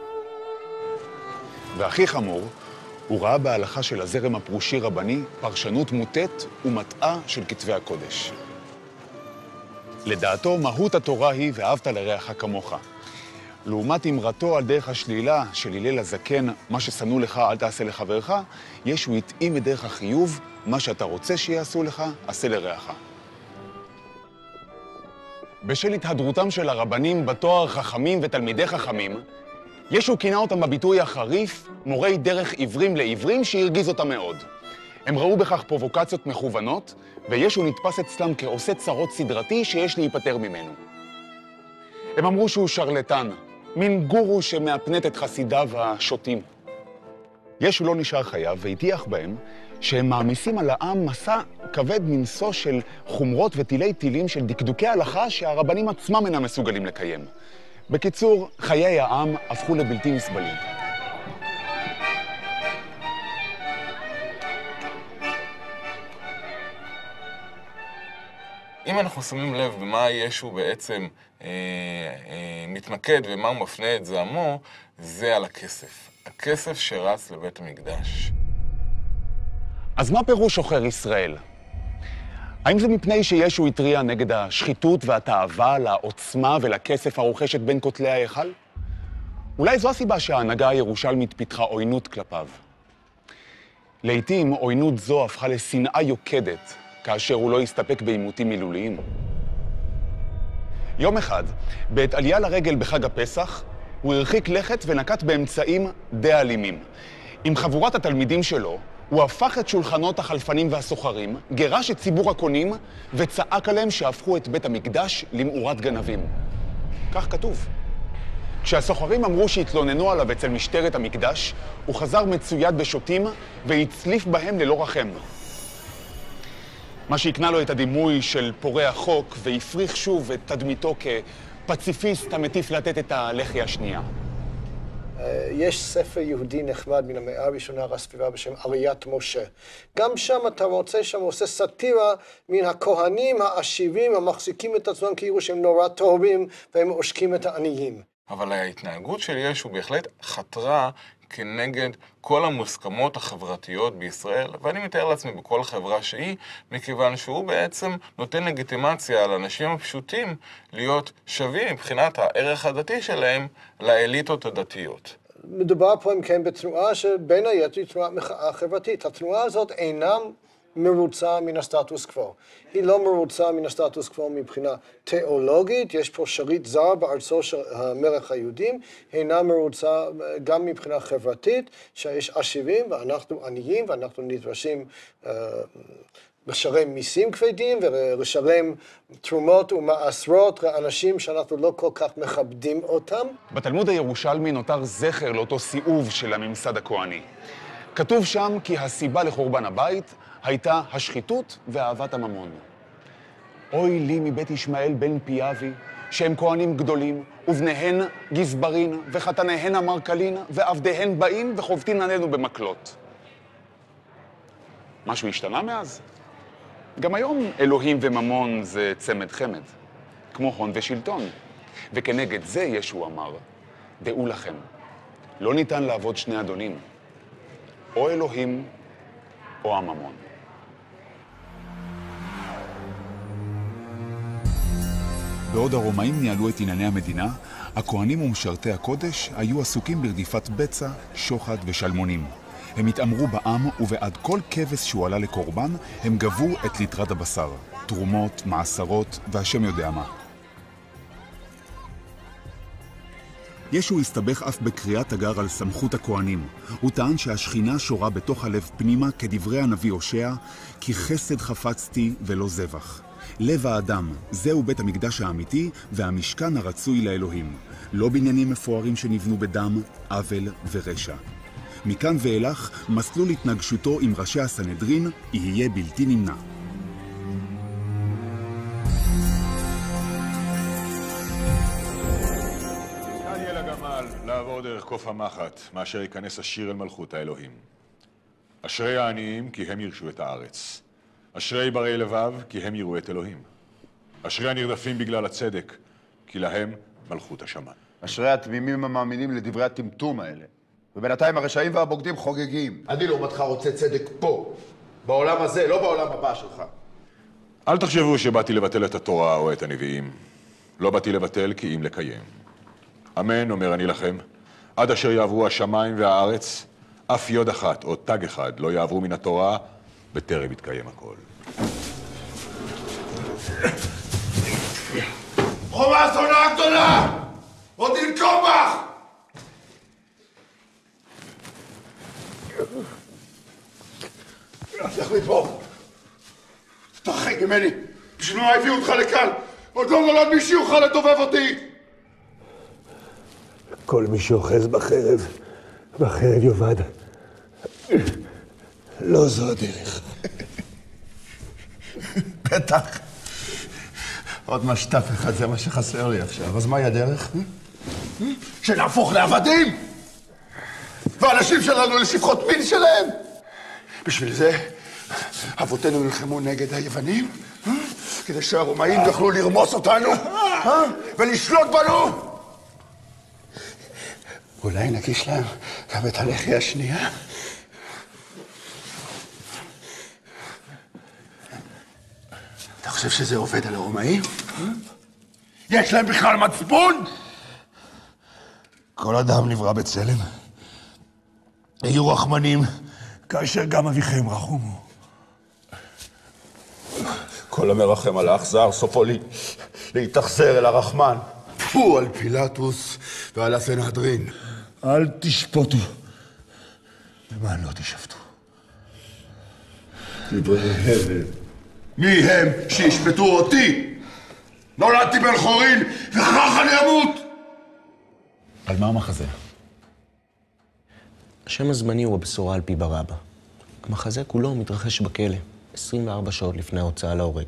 [SPEAKER 5] והכי חמור, הוא ראה בהלכה של הזרם הפרושי רבני פרשנות מוטט ומטעה של כתבי הקודש. לדעתו, מהות התורה היא ואהבת לרעך כמוך. לעומת אמרתו על דרך השלילה של הלל הזקן, מה ששנוא לך אל תעשה לחברך, ישו התאים את דרך החיוב, מה שאתה רוצה שיעשו לך, עשה לרעך. בשל התהדרותם של הרבנים בתואר חכמים ותלמידי חכמים, ישו כינה אותם בביטוי החריף, מורי דרך עיוורים לעיוורים שהרגיז אותם מאוד. הם ראו בכך פרובוקציות מכוונות, וישו נתפס אצלם כעושה צרות סדרתי שיש להיפטר ממנו. הם אמרו שהוא שרלטן, מין גורו שמאפנט את חסידיו השוטים. ישו לא נשאר חייב והטיח בהם שהם מעמיסים על העם מסע כבד מנשוא של חומרות וטילי טילים של דקדוקי הלכה שהרבנים עצמם אינם מסוגלים לקיים. בקיצור, חיי העם הפכו לבלתי נסבלים.
[SPEAKER 11] אם אנחנו שמים לב במה ישו בעצם מתמקד ומה הוא מפנה את זעמו, זה על הכסף. הכסף שרץ לבית המקדש.
[SPEAKER 5] אז מה פירוש שוחר ישראל? האם זה מפני שישו התריע נגד השחיתות והתאווה לעוצמה ולכסף הרוכשת בין כותלי ההיכל? אולי זו הסיבה שההנהגה הירושלמית פיתחה עוינות כלפיו. לעתים עוינות זו הפכה לשנאה יוקדת, כאשר הוא לא הסתפק בעימותים מילוליים. יום אחד, בעת עלייה לרגל בחג הפסח, הוא הרחיק לכת ונקט באמצעים די אלימים. עם חבורת התלמידים שלו, הוא הפך את שולחנות החלפנים והסוחרים, גירש את ציבור הקונים וצעק עליהם שהפכו את בית המקדש למאורת גנבים. כך כתוב. כשהסוחרים אמרו שהתלוננו עליו אצל משטרת המקדש, הוא חזר מצויד בשוטים והצליף בהם ללא רחם. מה שהקנה לו את הדימוי של פורע החוק והפריך שוב את תדמיתו כפציפיסט המטיף לתת את הלחי השנייה.
[SPEAKER 16] יש ספר יהודי נחמד מן המאה הראשונה בסביבה בשם עליית משה. גם שם אתה מוצא שם עושה סאטירה מן הכהנים העשירים המחזיקים את עצמם כאילו שהם נורא טובים והם עושקים את העניים.
[SPEAKER 11] אבל ההתנהגות של ישו בהחלט חתרה כנגד כל המוסכמות החברתיות בישראל, ואני מתאר לעצמי בכל חברה שהיא, מכיוון שהוא בעצם נותן לגיטימציה לאנשים הפשוטים להיות שווים מבחינת הערך הדתי שלהם לאליטות הדתיות.
[SPEAKER 16] מדובר פה אם כן בתנועה שבין היתר היא תנועה מחאה חברתית. התנועה הזאת אינה מרוצה מן הסטטוס קוו. היא לא מרוצה מן הסטטוס קוו מבחינה תיאולוגית, יש פה שליט זר בארצו של המלך היהודים, אינה מרוצה גם מבחינה חברתית, שיש עשירים ואנחנו עניים ואנחנו נדרשים לשלם מיסים כבדים ולשלם תרומות ומעשרות לאנשים שאנחנו לא כל כך מכבדים אותם.
[SPEAKER 5] בתלמוד הירושלמי נותר זכר לאותו סיאוב של הממסד הכהני. כתוב שם כי הסיבה לחורבן הבית הייתה השחיתות ואהבת הממון. אוי לי מבית ישמעאל בן פיאבי, שהם כהנים גדולים, ובניהן גזברין, וחתניהן המרקלין, ועבדיהן באים וחובטין עלינו במקלות. משהו השתנה מאז? גם היום אלוהים וממון זה צמד חמד, כמו הון ושלטון. וכנגד זה ישו אמר, דעו לכם, לא ניתן לעבוד שני אדונים, או אלוהים או הממון.
[SPEAKER 10] בעוד הרומאים ניהלו את ענייני המדינה, הכהנים ומשרתי הקודש היו עסוקים ברדיפת בצע, שוחד ושלמונים. הם התאמרו בעם ובעד כל כבש שהוא עלה לקורבן, הם גבו את ליטרת הבשר, תרומות, מעשרות והשם יודע מה. ישו הסתבך אף בקריאת תגר על סמכות הכהנים. הוא טען שהשכינה שורה בתוך הלב פנימה כדברי הנביא הושע, כי חסד חפצתי ולא זבח. לב האדם, זהו בית המקדש האמיתי והמשכן הרצוי לאלוהים. לא בניינים מפוארים שנבנו בדם, עוול ורשע. מכאן ואילך מסלול התנגשותו עם ראשי הסנהדרין יהיה בלתי נמנע.
[SPEAKER 5] כאן יהיה לגמל לעבור דרך קוף המחט, מאשר ייכנס עשיר אל מלכות האלוהים. אשרי העניים, כי הם ירשו את הארץ. אשרי ברי לבב, כי הם יראו את אלוהים. אשרי הנרדפים בגלל הצדק, כי להם מלכות השמיים.
[SPEAKER 17] אשרי התמימים המאמינים לדברי הטמטום האלה. ובינתיים הרשעים והבוגדים חוגגים. אני לעומתך רוצה צדק פה, בעולם הזה, לא בעולם הבא שלך.
[SPEAKER 5] אל תחשבו שבאתי לבטל את התורה או את הנביאים. לא באתי לבטל כי אם לקיים. אמן, אומר אני לכם, עד אשר יעברו השמיים והארץ, אף יוד אחת או תג אחד לא יעברו מן התורה, בטרם יתקיים הכל.
[SPEAKER 17] חומה זונה גדולה! עוד ננקום בך! לך מפה! תרחק ממני! בשביל מה הביאו אותך לכאן? עוד לא נולד מי שיוכל לדובב אותי!
[SPEAKER 18] כל מי שאוחז בחרב, בחרב יאבד. לא זו הדרך.
[SPEAKER 17] בטח. עוד משטף אחד, זה מה שחסר לי עכשיו. אז מהי הדרך? שנהפוך לעבדים? והאנשים שלנו לשפחות מין שלהם? בשביל זה אבותינו נלחמו נגד היוונים? כדי שהרומאים יוכלו לרמוס אותנו? ולשלוט בנו? אולי נגיש להם גם את הלחי השנייה? אתה חושב שזה עובד על הרומאים? יש להם בכלל מצפון? כל אדם נברא בצלם. היו רחמנים כאשר גם אביכם רחומו. כל המרחם על האכזר סופו להתאכזר אל הרחמן. פו על פילטוס ועל הסנהדרין. אל תשפוטו, למען לא תשפטו. דברי הבל. מי הם שישפטו אותי? נולדתי בן חורין וכך אני אמות!
[SPEAKER 10] על מה המחזה?
[SPEAKER 19] השם הזמני הוא הבשורה על פי ברבא. המחזה כולו מתרחש בכלא, 24 שעות לפני ההוצאה להורג.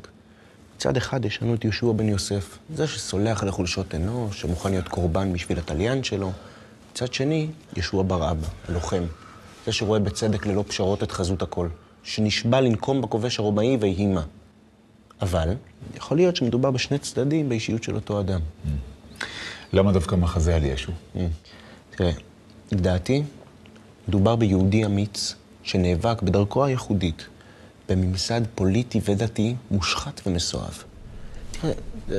[SPEAKER 19] מצד אחד יש לנו את יהושע בן יוסף, זה שסולח לחולשות אנוש, שמוכן להיות קורבן בשביל התליין שלו. מצד שני, ישוע בר אבא, הלוחם, זה שרואה בצדק ללא פשרות את חזות הכל, שנשבע לנקום בכובש הרומאי ויהי מה. אבל יכול להיות שמדובר בשני צדדים באישיות של אותו אדם.
[SPEAKER 10] למה דווקא מחזה על ישו?
[SPEAKER 19] תראה, לדעתי, מדובר ביהודי אמיץ שנאבק בדרכו הייחודית, בממסד פוליטי ודתי מושחת ומסואב. תראה,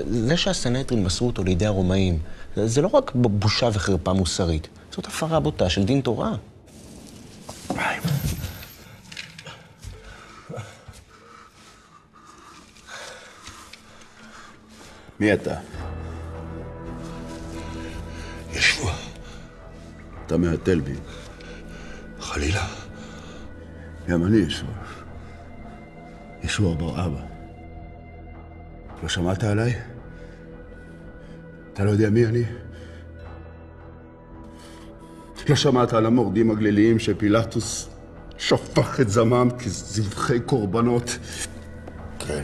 [SPEAKER 19] זה שהסנהדרין מסרו אותו לידי הרומאים, זה לא רק בושה וחרפה מוסרית, זאת הפרה בוטה של דין תורה.
[SPEAKER 17] מי אתה? ישוע. אתה מהתל בי. חלילה. גם אני ישוע. ישוע בר אבא. לא שמעת עליי? אתה לא יודע מי אני? לא שמעת על המורדים הגליליים שפילטוס שפך את זמם כזבחי קורבנות?
[SPEAKER 1] כן,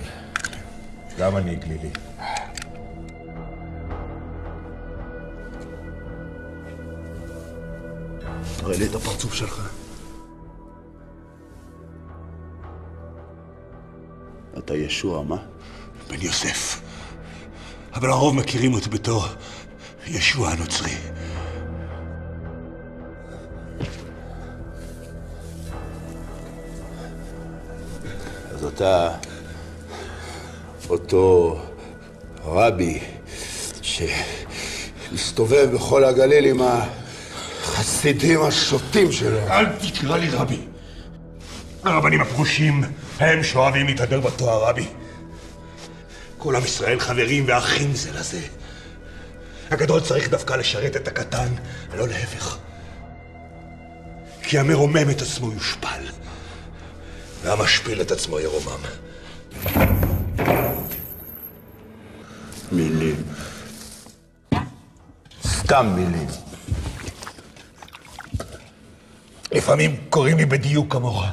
[SPEAKER 1] גם אני גלילי.
[SPEAKER 17] תראה לי את הפרצוף שלך. אתה ישוע, מה? בן יוסף. אבל הרוב מכירים אותי בתור ישוע הנוצרי. אז אתה אותו רבי שמסתובב בכל הגליל עם החסידים השוטים שלו.
[SPEAKER 18] אל תקרא לי רבי. הרבנים הפרושים הם שאוהבים להתהדר בתואר רבי. כל עם ישראל חברים ואחים זה לזה. הגדול צריך דווקא לשרת את הקטן, ולא להפך. כי המרומם את עצמו יושפל, והמשפיל את עצמו ירומם.
[SPEAKER 17] מילים. סתם מילים.
[SPEAKER 18] לפעמים קוראים לי בדיוק כמוך.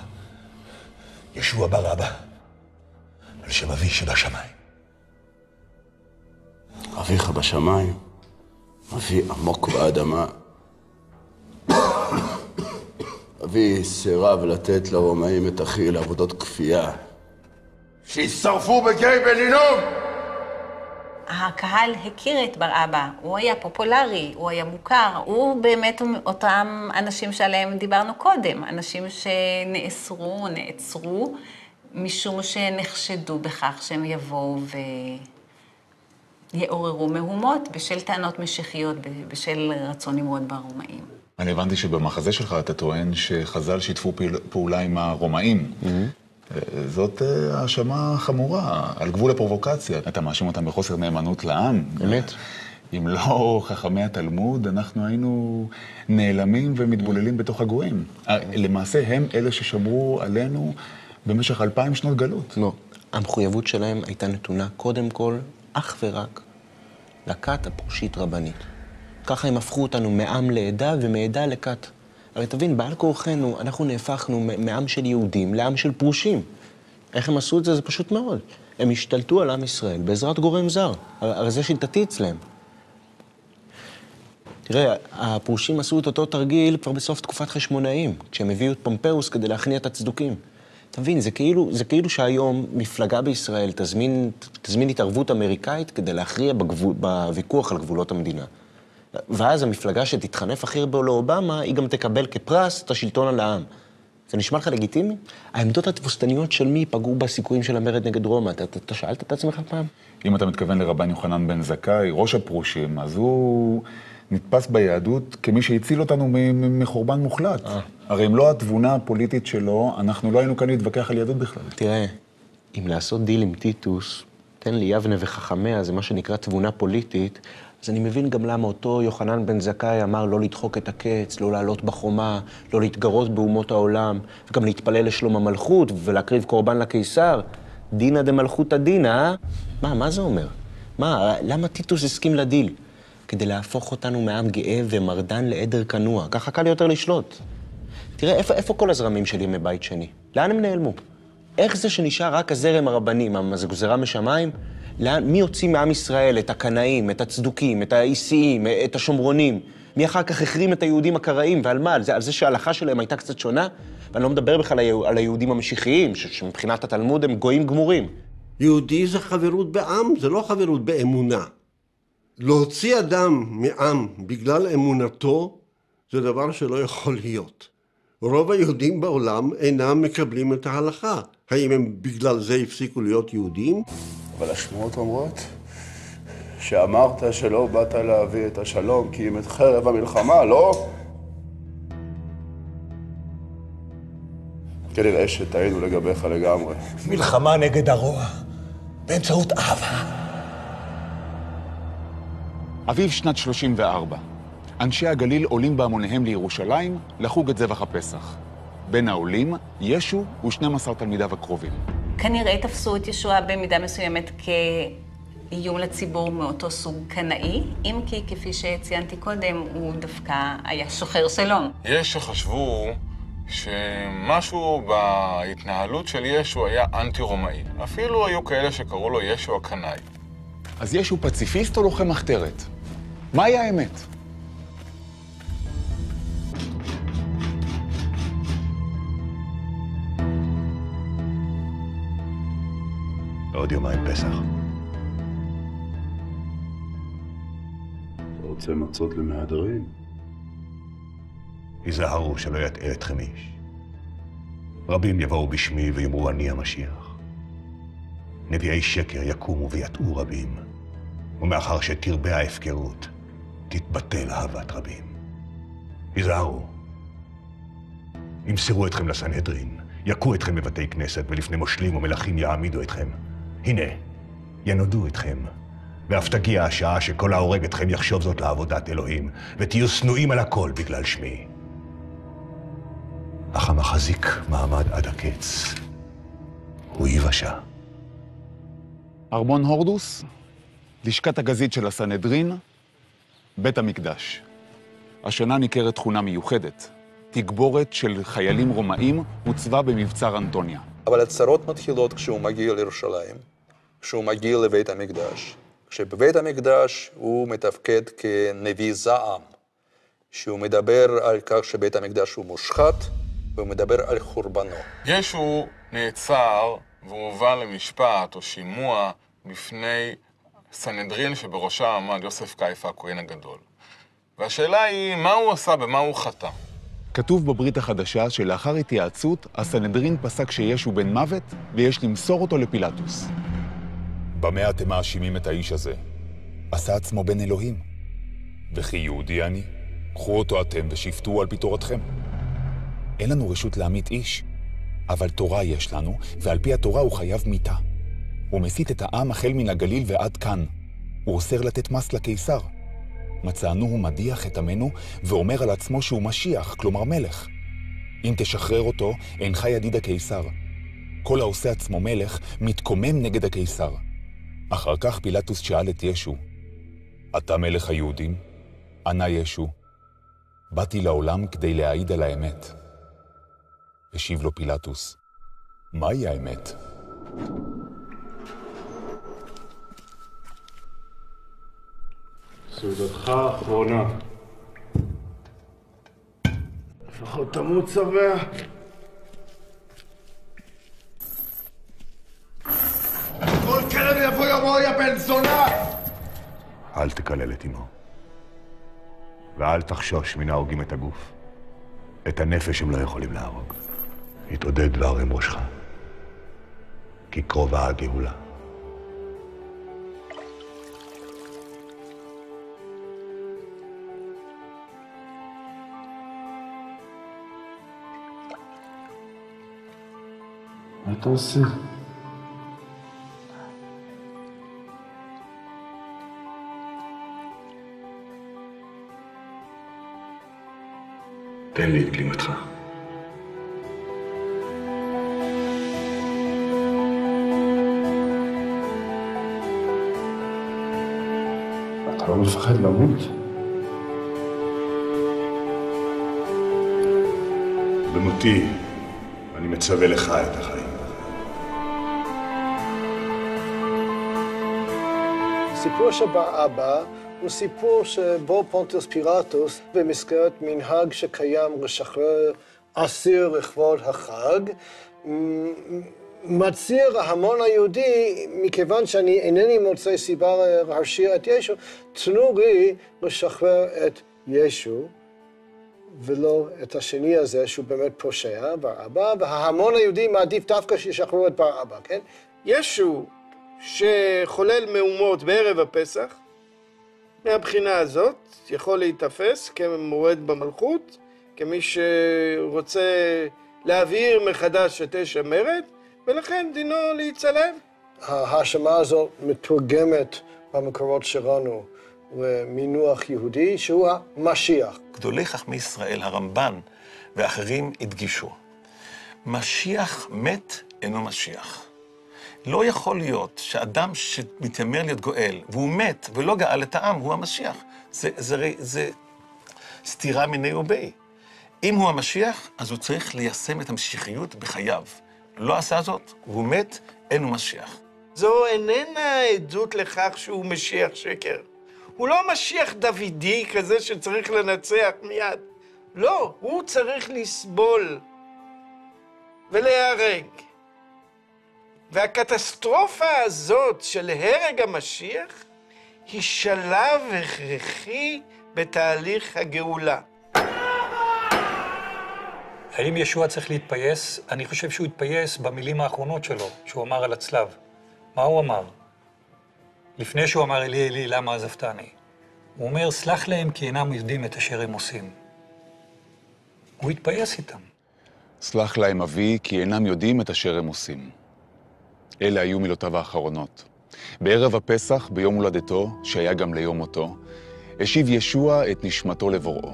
[SPEAKER 18] ישוע בר אבא, על שם אבי שבשמיים.
[SPEAKER 20] אביך בשמיים, אבי עמוק באדמה. אבי סירב לתת לרומאים את אחי לעבודות כפייה.
[SPEAKER 17] שישרפו בגיא בן-הינום!
[SPEAKER 7] הקהל הכיר את בר אבא, הוא היה פופולרי, הוא היה מוכר, הוא באמת אותם אנשים שעליהם דיברנו קודם, אנשים שנאסרו, נעצרו, משום שנחשדו בכך שהם יבואו ויעוררו מהומות בשל טענות משיחיות, בשל רצון למרוד ברומאים.
[SPEAKER 5] אני הבנתי שבמחזה שלך אתה טוען שחז"ל שיתפו פעולה עם הרומאים. זאת האשמה חמורה, על גבול הפרובוקציה. אתה מאשים אותם בחוסר נאמנות לעם.
[SPEAKER 19] באמת?
[SPEAKER 5] אם לא חכמי התלמוד, אנחנו היינו נעלמים ומתבוללים בתוך הגויים. למעשה הם אלה ששמרו עלינו במשך 2000 שנות גלות.
[SPEAKER 19] לא, המחויבות שלהם הייתה נתונה קודם כל, אך ורק, לכת הפרושית רבנית. ככה הם הפכו אותנו מעם לעדה ומעדה לכת. הרי תבין, בעל כורחנו, אנחנו נהפכנו מעם של יהודים לעם של פרושים. איך הם עשו את זה? זה פשוט מאוד. הם השתלטו על עם ישראל בעזרת גורם זר. הרי זה שיטתי אצלם. תראה, הפרושים עשו את אותו תרגיל כבר בסוף תקופת חשמונאים, כשהם הביאו את פומפאוס כדי להכניע את הצדוקים. תבין, זה כאילו שהיום מפלגה בישראל תזמין התערבות אמריקאית כדי להכריע בוויכוח על גבולות המדינה. ואז המפלגה שתתחנף הכי הרבה לאובמה, היא גם תקבל כפרס את השלטון על העם. זה נשמע לך לגיטימי? העמדות התבוסתניות של מי פגעו בסיכויים של המרד נגד רומא? אתה שאלת את עצמך פעם?
[SPEAKER 5] אם אתה מתכוון לרבן יוחנן בן זכאי, ראש הפרושים, אז הוא נתפס ביהדות כמי שהציל אותנו מחורבן מוחלט. הרי אם לא התבונה הפוליטית שלו, אנחנו לא היינו כאן להתווכח על יהדות בכלל.
[SPEAKER 19] תראה, אם לעשות דיל עם טיטוס, תן לי יבנה וחכמיה, זה מה שנקרא תבונה פוליטית, אז אני מבין גם למה אותו יוחנן בן זכאי אמר לא לדחוק את הקץ, לא לעלות בחומה, לא להתגרות באומות העולם, וגם להתפלל לשלום המלכות ולהקריב קורבן לקיסר. דינא דמלכותא דינא, מה זה אומר? למה טיטוס הסכים לדיל? כדי להפוך אותנו מעם גאה ומרדן לעדר כנוע, ככה קל יותר לשלוט. תראה, איפה כל הזרמים שלי מבית שני? לאן הם נעלמו? איך זה שנשאר רק הזרם הרבנים, מה זה גזרה משמיים? מי הוציא מעם ישראל את הקנאים, את הצדוקים, את האיסיים, את השומרונים? מי אחר כך החרים את היהודים הקראים, ועל מה? על זה שההלכה שלהם הייתה קצת שונה? ואני לא מדבר בכלל על היהודים המשיחיים, שמבחינת התלמוד הם גויים גמורים.
[SPEAKER 15] יהודי זה חברות בעם, זה לא חברות באמונה. להוציא אדם מעם בגלל אמונתו, זה דבר שלא יכול להיות. רוב היהודים בעולם אינם מקבלים את ההלכה. האם הם בגלל זה הפסיקו להיות יהודים?
[SPEAKER 20] אבל השמועות אומרות שאמרת שלא באת להביא את השלום כי אם את חרב המלחמה, לא? כנראה שטעינו לגביך לגמרי.
[SPEAKER 18] מלחמה נגד הרוע, באמצעות אהבה.
[SPEAKER 5] אביב שנת 34. אנשי הגליל עולים בהמוניהם לירושלים לחוג את זבח הפסח. בין העולים, ישו ו12 תלמידיו הקרובים.
[SPEAKER 7] כנראה תפסו את ישוע במידה מסוימת כאיום לציבור מאותו סוג קנאי, אם כי כפי שציינתי קודם, הוא דווקא היה שוחר שלום.
[SPEAKER 11] יש שחשבו שמשהו בהתנהלות של ישו היה אנטי-רומאי. אפילו היו כאלה שקראו לו ישו הקנאי.
[SPEAKER 5] אז ישו פציפיסט או לוחם מחתרת? מהי האמת?
[SPEAKER 18] עוד יומיים פסח.
[SPEAKER 20] אתה רוצה מצות למהדרין?
[SPEAKER 18] היזהרו שלא יטעה אתכם איש. רבים יבואו בשמי ויאמרו אני המשיח. נביאי שקר יקומו ויטעו רבים. ומאחר שתרבה ההפקרות, תתבטל אהבת רבים. היזהרו. ימסרו אתכם לסנהדרין, יכו אתכם בבתי כנסת ולפני מושלים ומלכים יעמידו אתכם. הנה, ינודו אתכם, ואף תגיע השעה שכל ההורג אתכם יחשוב זאת לעבודת אלוהים, ותהיו שנואים על הכל בגלל שמי. אך המחזיק מעמד עד הקץ, הוא ייוושע.
[SPEAKER 5] ארמון הורדוס, לשכת הגזית של הסנהדרין, בית המקדש. השנה ניכרת תכונה מיוחדת, תגבורת של חיילים רומאים הוצבה במבצר אנטוניה.
[SPEAKER 13] אבל הצרות מתחילות כשהוא מגיע לירושלים, כשהוא מגיע לבית המקדש. כשבבית המקדש הוא מתפקד כנביא זעם, שהוא מדבר על כך שבית המקדש הוא מושחת, והוא מדבר על חורבנו.
[SPEAKER 11] ישו נעצר והוא הובא למשפט או שימוע בפני סנהדרין שבראשה עמד יוסף קייפה הכהן הגדול. והשאלה היא, מה הוא עשה ומה הוא חטא?
[SPEAKER 5] כתוב בברית החדשה שלאחר התייעצות, הסנהדרין פסק שישו בן מוות ויש למסור אותו לפילטוס.
[SPEAKER 10] במה אתם מאשימים את האיש הזה? עשה עצמו בן אלוהים. וכי יהודי אני, קחו אותו אתם ושפטו על פי תורתכם. אין לנו רשות להמית איש, אבל תורה יש לנו, ועל פי התורה הוא חייב מיתה. הוא מסית את העם החל מן הגליל ועד כאן. הוא אוסר לתת מס לקיסר. מצאנו הוא מדיח את עמנו ואומר על עצמו שהוא משיח, כלומר מלך. אם תשחרר אותו, אינך ידיד הקיסר. כל העושה עצמו מלך מתקומם נגד הקיסר. אחר כך פילטוס שאל את ישו, אתה מלך היהודים? ענה ישו, באתי לעולם כדי להעיד על האמת. השיב לו פילטוס, מהי האמת?
[SPEAKER 9] סעודתך האחרונה. לפחות תמות שבע.
[SPEAKER 17] כל כלב יבוא יבוא יא בן זונה!
[SPEAKER 18] אל תקלל את אמו. ואל תחשוש מן ההורגים את הגוף. את הנפש הם לא יכולים להרוג. התעודד להרים ראשך. כי קרובה הגאולה.
[SPEAKER 9] מה אתה עושה?
[SPEAKER 18] תן לי את גלימתך.
[SPEAKER 9] אתה לא מפחד למות?
[SPEAKER 18] במותי, אני מצווה לך את החיים.
[SPEAKER 16] סיפור של בר אבא הוא סיפור שבו פונטיוס פילטוס, במסגרת מנהג שקיים לשחרר אסיר לכבוד החג, מציע להמון היהודי, מכיוון שאני אינני מוצא סיבה להרשיע את ישו, תנו לי לשחרר את ישו, ולא את השני הזה שהוא באמת פושע, בר אבא, וההמון היהודי מעדיף דווקא שישחררו את בר אבא, כן?
[SPEAKER 9] ישו שחולל מהומות בערב הפסח, מהבחינה הזאת יכול להיתפס כמורד במלכות, כמי שרוצה להבהיר מחדש את אש המרד, ולכן דינו להיצלב.
[SPEAKER 16] ההאשמה הזאת מתורגמת במקורות שלנו למינוח יהודי שהוא המשיח.
[SPEAKER 1] גדולי חכמי ישראל, הרמב"ן ואחרים הדגישו, משיח מת אינו משיח. לא יכול להיות שאדם שמתיימר להיות גואל, והוא מת ולא גאל את העם, הוא המשיח. זה סתירה מיני ובי. אם הוא המשיח, אז הוא צריך ליישם את המשיחיות בחייו. לא עשה זאת, והוא מת, אין הוא משיח.
[SPEAKER 9] זו איננה עדות לכך שהוא משיח שקר. הוא לא משיח דוידי כזה שצריך לנצח מיד. לא, הוא צריך לסבול ולהיהרג. והקטסטרופה הזאת של הרג המשיח היא שלב הכרחי בתהליך הגאולה.
[SPEAKER 4] האם ישוע צריך להתפייס? אני חושב שהוא התפייס במילים האחרונות שלו, שהוא אמר על הצלב. מה הוא אמר? לפני שהוא אמר אלי אלי למה עזבתני. הוא אומר, סלח להם כי אינם יודעים את אשר הם עושים. הוא התפייס איתם.
[SPEAKER 5] סלח להם אבי כי אינם יודעים את אשר הם עושים. אלה היו מילותיו האחרונות. בערב הפסח, ביום הולדתו, שהיה גם ליום מותו, השיב ישוע את נשמתו לבוראו,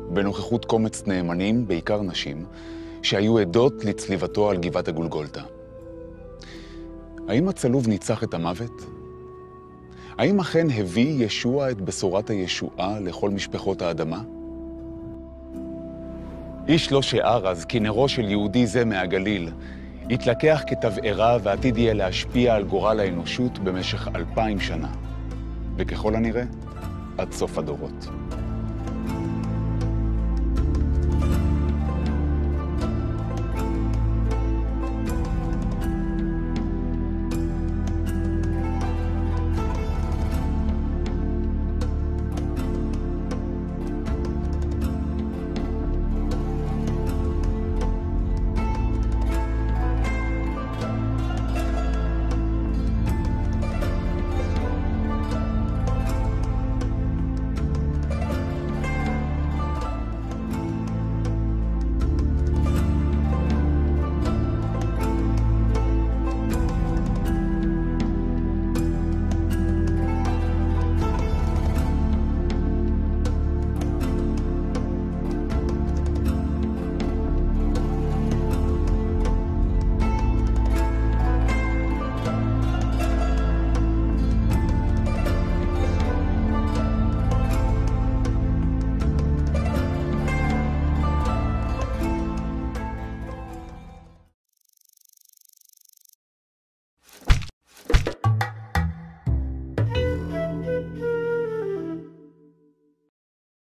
[SPEAKER 5] בנוכחות קומץ נאמנים, בעיקר נשים, שהיו עדות לצליבתו על גבעת הגולגולתה. האם הצלוב ניצח את המוות? האם אכן הביא ישוע את בשורת הישועה לכל משפחות האדמה? איש לא שיער אז כי נרו של יהודי זה מהגליל יתלקח כתבערה ועתיד יהיה להשפיע על גורל האנושות במשך 2000 שנה. וככל הנראה, עד סוף הדורות.